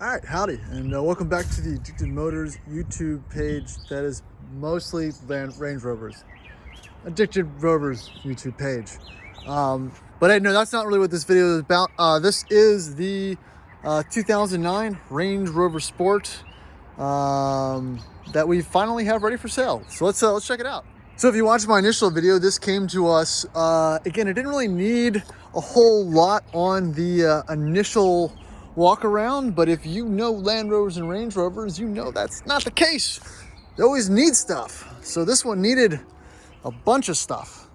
All right, howdy, and welcome back to the Addicted Motors YouTube page that is mostly Range Rovers. Addicted Rovers YouTube page. But hey, no, that's not really what this video is about. This is the 2009 Range Rover Sport that we finally have ready for sale. So let's check it out. So if you watched my initial video, this came to us, again, it didn't really need a whole lot on the initial walk around, but if you know Land Rovers and Range Rovers, you know that's not the case. They always need stuff. So this one needed a bunch of stuff.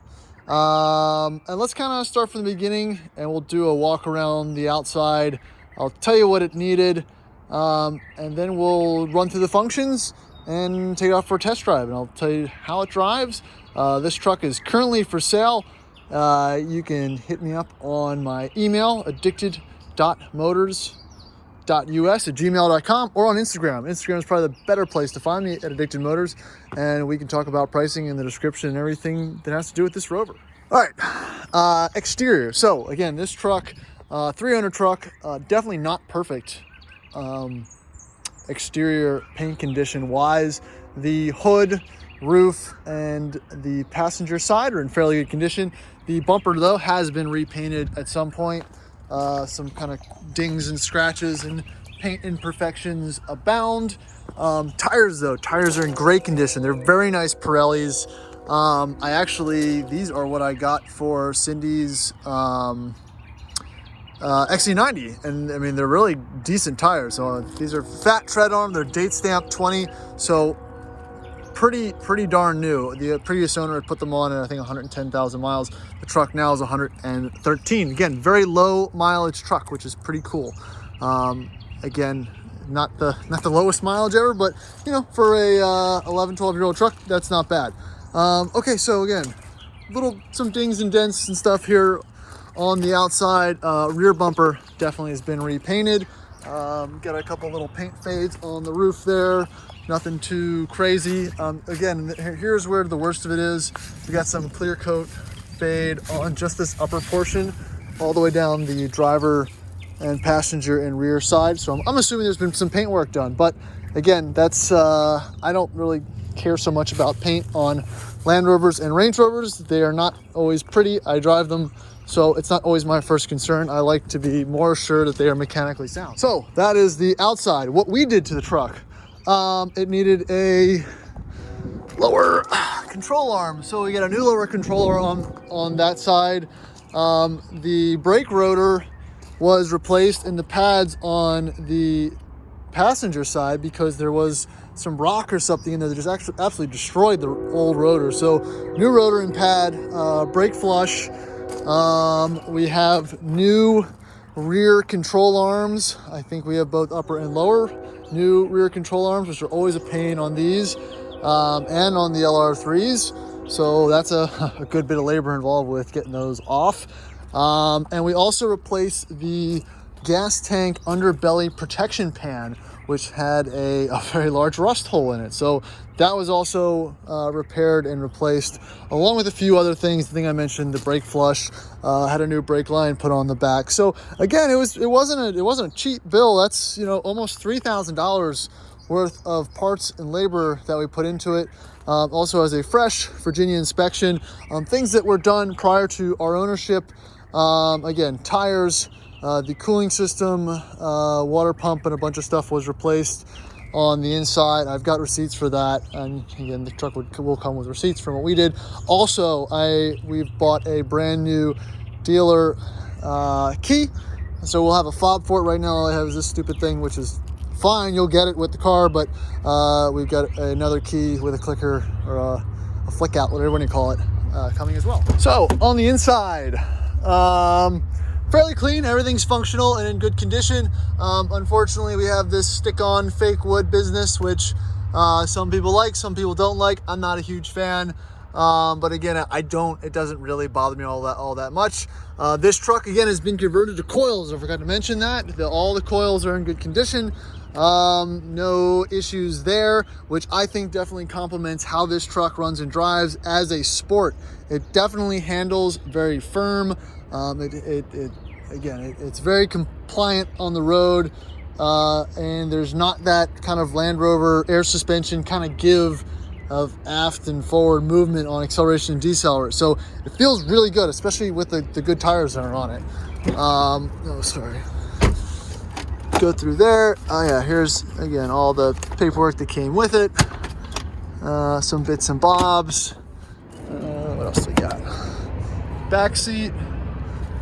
And let's kind of start from the beginning and we'll do a walk around the outside. I'll tell you what it needed, and then we'll run through the functions and take it out for a test drive, and I'll tell you how it drives. This truck is currently for sale. You can hit me up on my email, addicted.motors.us@gmail.com, or on Instagram. Instagram is probably the better place to find me, at Addicted Motors, and we can talk about pricing and the description and everything that has to do with this Rover. All right, exterior. So again, this truck, 300 truck, definitely not perfect exterior paint condition wise. The hood, roof, and the passenger side are in fairly good condition. The bumper though has been repainted at some point. Some kind of dings and scratches and paint imperfections abound. Tires though, tires are in great condition. They're very nice Pirellis. These are what I got for Cindy's XC90, and I mean they're really decent tires. So these are fat tread on them. They're date stamped 20, so pretty darn new. The previous owner had put them on at I think 110,000 miles. The truck now is 113. Again, very low mileage truck, which is pretty cool. Again, not the lowest mileage ever, but you know, for a 11-12-year-old truck, that's not bad. Okay, so again, some dings and dents and stuff here on the outside. Rear bumper definitely has been repainted. Got a couple little paint fades on the roof there. Nothing too crazy. Again, here's where the worst of it is. We got some Clearcoat fade on just this upper portion, all the way down the driver and passenger and rear side. So I'm assuming there's been some paint work done. But again, that's I don't really care so much about paint on Land Rovers and Range Rovers. They are not always pretty. I drive them, so it's not always my first concern. I like to be more sure that they are mechanically sound. So that is the outside. What we did to the truck, it needed a lower control arm. So we got a new lower control arm on that side. The brake rotor was replaced in the pads on the passenger side because there was some rock or something in there that just actually absolutely destroyed the old rotor. So new rotor and pad, brake flush. We have new rear control arms. I think we have both upper and lower new rear control arms, which are always a pain on these, and on the LR3s. So that's a good bit of labor involved with getting those off. And we also replaced the gas tank underbelly protection pan, which had a very large rust hole in it. So that was also repaired and replaced, along with a few other things. The thing I mentioned, the brake flush, had a new brake line put on the back. So again, it wasn't a cheap bill. That's, you know, almost $3,000 worth of parts and labor that we put into it. Also has a fresh Virginia inspection. Things that were done prior to our ownership. Again, tires, the cooling system, water pump, and a bunch of stuff was replaced on the inside. I've got receipts for that, and again, the truck will come with receipts from what we did. Also, we've bought a brand new dealer key, so we'll have a fob for it. Right now, all I have is this stupid thing, which is fine. You'll get it with the car, but we've got another key with a clicker or a flick out, whatever you call it, coming as well. So on the inside, fairly clean. Everything's functional and in good condition. Unfortunately, we have this stick-on fake wood business, which some people like, some people don't like. I'm not a huge fan, but again, it doesn't really bother me all that much. This truck again has been converted to coils. I forgot to mention that. All the coils are in good condition. No issues there, which I think definitely complements how this truck runs and drives as a sport. It definitely handles very firm. It's very compliant on the road. and there's not that kind of Land Rover air suspension kind of give of aft and forward movement on acceleration and deceleration. So it feels really good, especially with the good tires that are on it. Oh, sorry. Go through there. Oh yeah, here's again all the paperwork that came with it. Some bits and bobs. What else do we got? Back seat.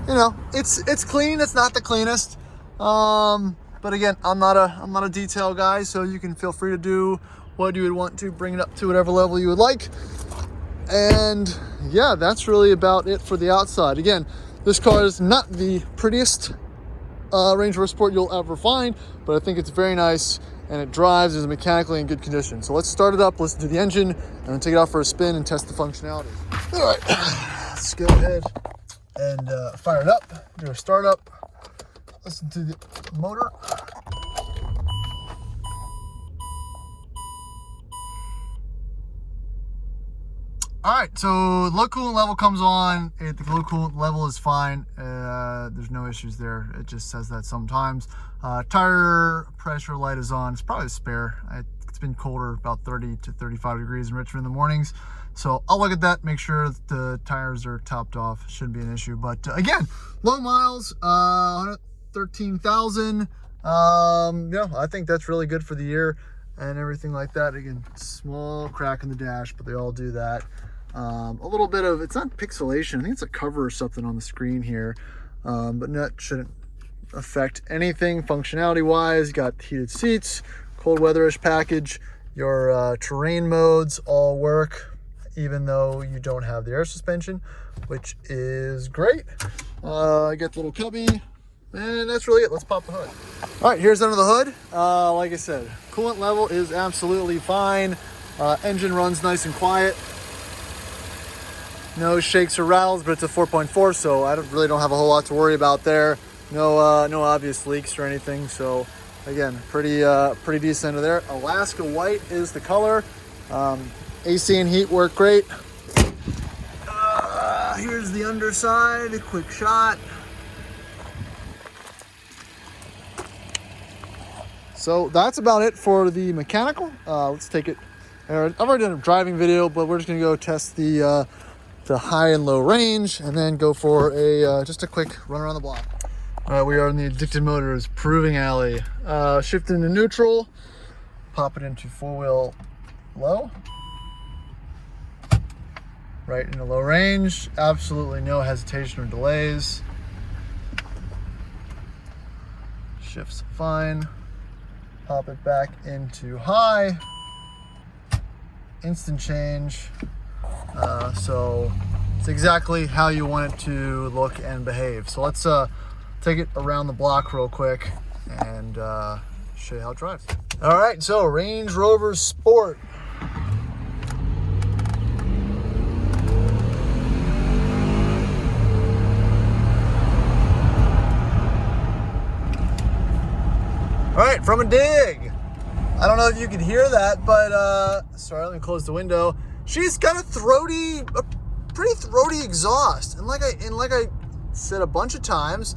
You know, it's clean. It's not the cleanest. But again, I'm not a detail guy, so you can feel free to do what you would want to, bring it up to whatever level you would like. And yeah, that's really about it for the outside. Again, this car is not the prettiest Range Rover Sport you'll ever find, but I think it's very nice, and it drives, is mechanically in good condition. So let's start it up, listen to the engine, and then take it out for a spin and test the functionality. All right, let's go ahead and fire it up, do a startup, listen to the motor. All right, so low coolant level comes on. The low coolant level is fine. There's no issues there. It just says that sometimes. Tire pressure light is on. It's probably a spare. It's been colder, about 30 to 35 degrees in Richmond in the mornings. So I'll look at that, make sure that the tires are topped off. Shouldn't be an issue. But again, low miles, 113,000. Yeah, I think that's really good for the year and everything like that. Again, small crack in the dash, but they all do that. A little bit of, it's not pixelation, I think it's a cover or something on the screen here, but that shouldn't affect anything functionality wise. Got heated seats, cold weatherish package, your terrain modes all work, even though you don't have the air suspension, which is great. I got the little cubby, and that's really it. Let's pop the hood. All right, here's under the hood. Like I said, coolant level is absolutely fine. Engine runs nice and quiet. No shakes or rattles, but it's a 4.4, so I really don't have a whole lot to worry about there. No obvious leaks or anything. So again, pretty decent under there. Alaska white is the color. AC and heat work great. Here's the underside, a quick shot. So that's about it for the mechanical. Let's take it. I've already done a driving video, but we're just gonna go test the high and low range, and then go for just a quick run around the block. All right, we are in the Addicted Motors Proving Alley. Shift into neutral, pop it into four-wheel low. Right into low range, absolutely no hesitation or delays. Shifts fine. Pop it back into high. Instant change. So it's exactly how you want it to look and behave. So let's take it around the block real quick and show you how it drives. All right, so Range Rover Sport. All right, from a dig. I don't know if you can hear that, but sorry, let me close the window. She's got a pretty throaty exhaust, and like I said a bunch of times,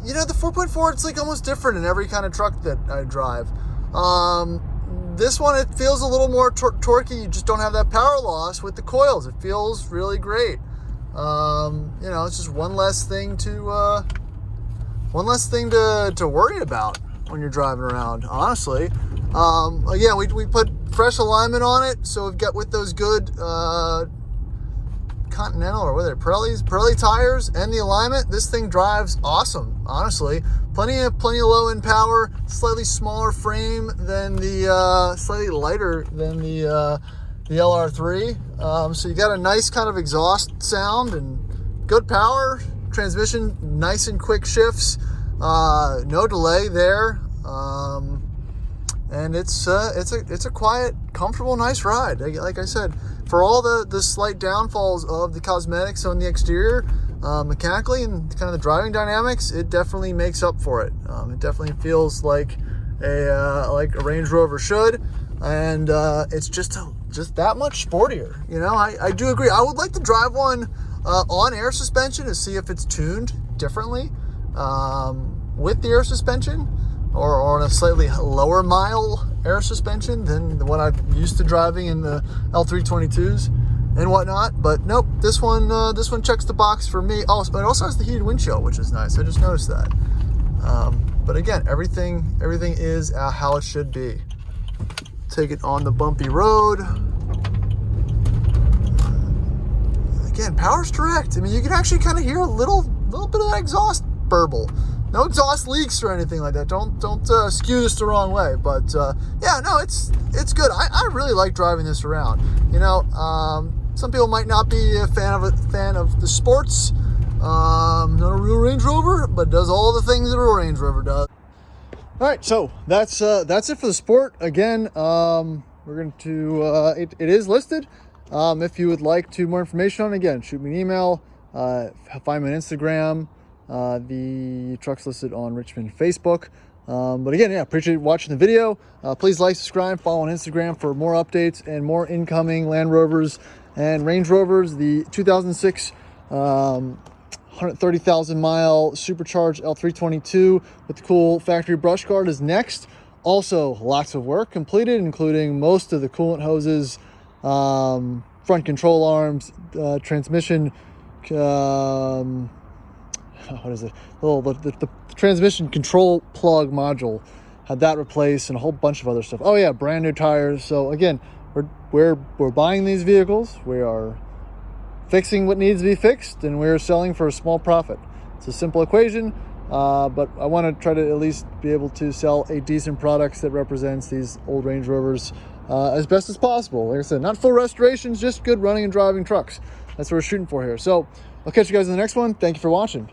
you know, the 4.4, it's like almost different in every kind of truck that I drive. This one, it feels a little more torquey. You just don't have that power loss with the coils. It feels really great. You know, it's just one less thing to worry about when you're driving around, honestly. Again, we put fresh alignment on it, so we've got with those good Continental, or what are they, Pirelli tires, and the alignment. This thing drives awesome, honestly. Plenty of low end power, slightly smaller frame than the slightly lighter than the LR3. So you got a nice kind of exhaust sound and good power. Transmission, nice and quick shifts. No delay there. And it's a quiet, comfortable, nice ride. Like I said, for all the slight downfalls of the cosmetics on the exterior, mechanically and kind of the driving dynamics, it definitely makes up for it. It definitely feels like a Range Rover should, and it's just that much sportier. You know, I do agree. I would like to drive one on air suspension to see if it's tuned differently with the air suspension. or on a slightly lower mile air suspension than the one I'm used to driving in the L322s and whatnot. But nope, this one checks the box for me. Oh, but it also has the heated windshield, which is nice. I just noticed that. But again, everything is how it should be. Take it on the bumpy road. Again, power's direct. I mean, you can actually kind of hear a little bit of that exhaust burble. No exhaust leaks or anything like that. Don't skew this the wrong way. But yeah, no, it's good. I really like driving this around. You know, some people might not be a fan of the sports. Not a real Range Rover, but does all the things that a real Range Rover does. All right, so that's it for the Sport. Again, we're going to it is listed. If you would like more information on it, again, shoot me an email. Find me on Instagram. The truck's listed on Richmond Facebook. But again, yeah, appreciate watching the video. Please like, subscribe, follow on Instagram for more updates and more incoming Land Rovers and Range Rovers. The 2006 130,000 mile supercharged L322 with the cool factory brush guard is next. Also, lots of work completed, including most of the coolant hoses, front control arms, transmission, what is it? The transmission control plug module, had that replaced, and a whole bunch of other stuff. Oh yeah, brand new tires. So again, we're buying these vehicles. We are fixing what needs to be fixed, and we're selling for a small profit. It's a simple equation, but I want to try to at least be able to sell a decent product that represents these old Range Rovers as best as possible. Like I said, not full restorations, just good running and driving trucks. That's what we're shooting for here. So I'll catch you guys in the next one. Thank you for watching.